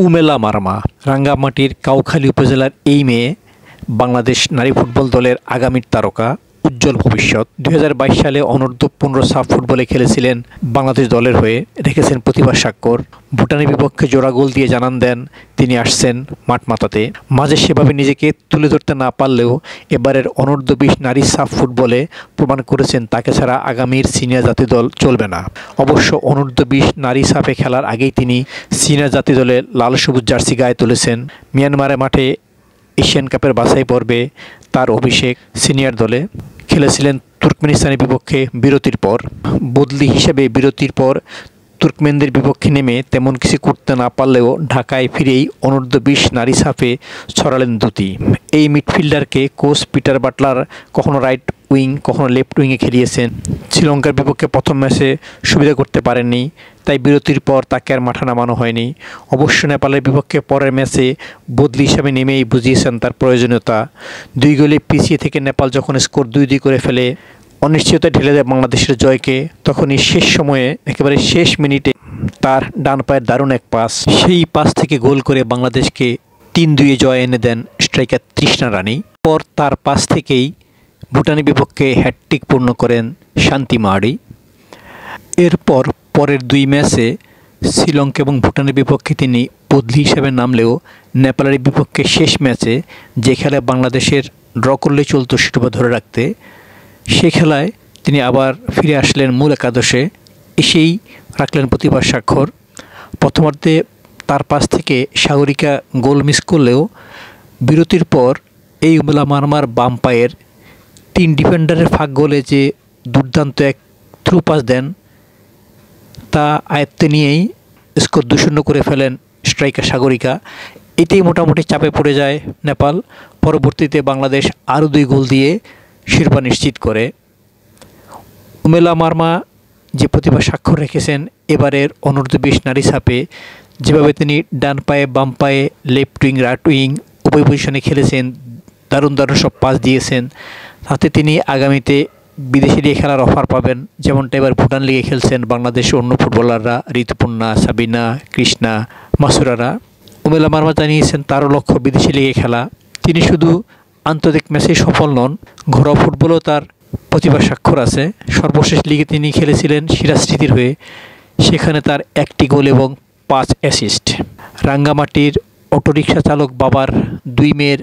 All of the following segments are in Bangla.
উমেলা মারমা রাঙ্গামাটির কাউখালী উপজেলার এই মেয়ে বাংলাদেশ নারী ফুটবল দলের আগামীর তারকা, উজ্জ্বল ভবিষ্যৎ। 2022 সালে অনূর্ধ্ব 15 সাফ ফুটবলে খেলেছিলেন বাংলাদেশ দলের হয়ে, রেখেছেন প্রতিভার স্বাক্ষর। ভুটানের বিপক্ষে জোড়া গোল দিয়ে জানান দেন তিনি আসছেন মাঠ মাতাতে। মাঝে সেভাবে নিজেকে তুলে ধরতে না পারলেও এবারের অনূর্ধ্ব 20 নারী সাফ ফুটবলে প্রমাণ করেছেন তাকে ছাড়া আগামীর সিনিয়র জাতীয় দল চলবে না। অবশ্য অনূর্ধ্ব 20 নারী সাফে খেলার আগেই তিনি সিনিয়র জাতীয় দলে লাল সবুজ জার্সি গায়ে তুলেছেন। মিয়ানমারের মাঠে এশিয়ান কাপের বাছাই পর্বে তার অভিষেক সিনিয়র দলে। খেলেছিলেন তুর্কমেনিস্তানের বিপক্ষে বিরতির পর। বদলি হিসেবে বিরতির পর তুর্কমেনদের বিপক্ষে নেমে তেমন কিছু করতে না পারলেও ঢাকায় ফিরেই অনূর্ধ্ব 20 নারী সাফে ছড়ালেন দ্যুতি। এই মিডফিল্ডারকে কোচ পিটার বাটলার কখনো রাইট উইং কখনো লেফট উইংয়ে খেলিয়েছেন। শ্রীলঙ্কার বিপক্ষে প্রথম ম্যাচে সুবিধা করতে পারেননি, তাই বিরতির পর তাকে আর মাঠে নামানো হয়নি। অবশ্য নেপালের বিপক্ষে পরের ম্যাচে বদলি হিসাবে নেমেই বুঝিয়েছেন তার প্রয়োজনীয়তা। 2 গোলে পিছিয়ে থেকে নেপাল যখন স্কোর 2-2 করে ফেলে, অনিশ্চয়তা ঢেলে দেয় বাংলাদেশের জয়কে, তখনই শেষ সময়ে একেবারে শেষ মিনিটে তার ডান পায়ের দারুণ এক পাস, সেই পাস থেকে গোল করে বাংলাদেশকে 3-2 জয় এনে দেন স্ট্রাইকার তৃষ্ণা রানী। পর তার পাস থেকেই ভুটানের বিপক্ষে হ্যাটট্রিক পূর্ণ করেন শান্তি মাড়ি। এরপর পরের 2 ম্যাচে শ্রীলঙ্কা এবং ভুটানের বিপক্ষে তিনি বদলি হিসেবে নামলেও নেপালের বিপক্ষে শেষ ম্যাচে যে খেলায় বাংলাদেশের ড্র করলেই চলতো শিরোপা ধরে রাখতে, সে খেলায় তিনি আবার ফিরে আসলেন মূল একাদশে, এসেই রাখলেন প্রতিভার স্বাক্ষর। প্রথমার্ধে তার পাস থেকে সাগরিকা গোল মিস করলেও বিরতির পর এই উমেলা মারমার বাম পায়ের 3 ডিফেন্ডারের ফাঁক গোলে যে দুর্দান্ত এক থ্রু পাস দেন, তা আয়ত্তে নিয়েই স্কোর 2-0 করে ফেলেন স্ট্রাইকার সাগরিকা। এতেই মোটামুটি চাপে পড়ে যায় নেপাল। পরবর্তীতে বাংলাদেশ আরও 2 গোল দিয়ে শিরোপা নিশ্চিত করে। উমেলা মারমা যে প্রতিভা স্বাক্ষর রেখেছেন এবারের অনূর্ধ্ব 20 নারী সাফে, যেভাবে তিনি ডান পায়ে বাম পায়ে লেফট উইং রাইট উইং উভয় পজিশনে খেলেছেন, দারুণ দারুণ সব পাস দিয়েছেন, তাতে তিনি আগামীতে বিদেশে গিয়ে খেলার অফার পাবেন। যেমনটা এবার ভুটান লিগে খেলছেন বাংলাদেশের অন্য ফুটবলাররা, ঋতুপর্ণা, সাবিনা, কৃষ্ণা, মাসুরারা। উমেলা মারমা জানিয়েছেন তারও লক্ষ্য বিদেশি লিগে খেলা। তিনি শুধু আন্তর্জাতিক ম্যাচে সফল নন, ঘরোয়া ফুটবলেও তার প্রতিভা স্বাক্ষর আছে। সর্বশেষ লিগে তিনি খেলেছিলেন সিরাজ স্মৃতির হয়ে, সেখানে তার 1টি গোল এবং 5 অ্যাসিস্ট। রাঙ্গামাটির অটোরিকশা চালক বাবার 2 মেয়ের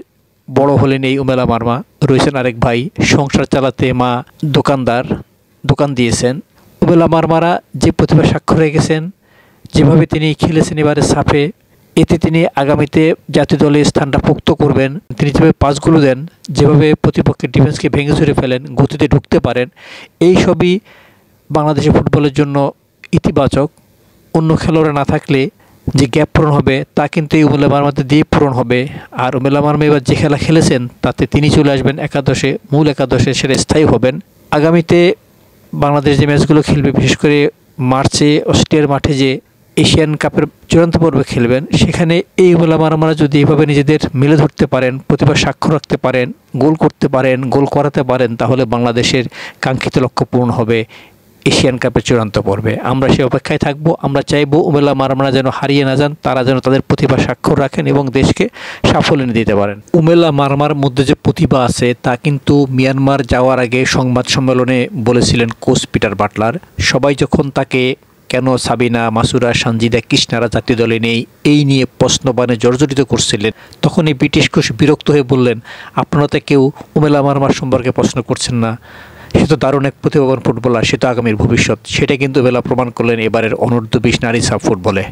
বড় হলেন এই উমেলা মারমা। রয়েছেন আরেক ভাই, সংসার চালাতে মা দোকান দিয়েছেন। উমেলা মারমারা যে প্রতিভা স্বাক্ষর রেখেছেন, যেভাবে তিনি খেলেছেন এবারে সাফে, এতে তিনি আগামীতে জাতীয় দলে স্থানটা পোক্ত করবেন। তিনি যেভাবে পাসগুলো দেন, যেভাবে প্রতিপক্ষের ডিফেন্সকে ভেঙে চুরে ফেলেন, গতিতে ঢুকতে পারেন, এই সবই বাংলাদেশের ফুটবলের জন্য ইতিবাচক। অন্য খেলোয়াড়রা না থাকলে যে গ্যাপ পূরণ হবে, তা কিন্তু এই উমেলা মারমাতে দিয়ে পূরণ হবে। আর উমেলা মারমা এবার যে খেলা খেলেছেন তাতে তিনি চলে আসবেন একাদশে, মূল একাদশে, সেটা স্থায়ী হবেন। আগামীতে বাংলাদেশ যে ম্যাচগুলো খেলবে, বিশেষ করে মার্চে অস্ট্রেলিয়ার মাঠে যে এশিয়ান কাপের চূড়ান্ত পর্বে খেলবেন, সেখানে এই উমেলা মারমারা যদি এভাবে নিজেদের মেলে ধরতে পারেন, প্রতিভা স্বাক্ষর রাখতে পারেন, গোল করতে পারেন, গোল করাতে পারেন, তাহলে বাংলাদেশের কাঙ্ক্ষিত লক্ষ্য পূরণ হবে এশিয়ান কাপের চূড়ান্ত পর্বে। আমরা সে অপেক্ষায় থাকবো। আমরা চাইবো উমেলা মারমারা যেন হারিয়ে না যান, তারা যেন তাদের প্রতিভা স্বাক্ষর রাখেন এবং দেশকে সাফল্য এনে দিতে পারেন। উমেলা মারমার মধ্যে যে প্রতিভা আছে তা কিন্তু মিয়ানমার যাওয়ার আগে সংবাদ সম্মেলনে বলেছিলেন কোচ পিটার বাটলার। সবাই যখন তাকে কেন সাবিনা, মাসুরা, সঞ্জিদা, কৃষ্ণারা জাতীয় দলে নেই এই নিয়ে প্রশ্নবাণে জর্জরিত করছিলেন, তখন এই ব্রিটিশ কোচ বিরক্ত হয়ে বললেন, আপনারা তো কেউ উমেলা মারমার সম্পর্কে প্রশ্ন করছেন না, সে তো দারুণ এক প্রতিভাবান ফুটবলার, সে তো আগামীর ভবিষ্যৎ। সেটা কিন্তু উমেলা প্রমাণ করলেন এবারের অনূর্ধ্ব 20 নারী সাফ ফুটবলে।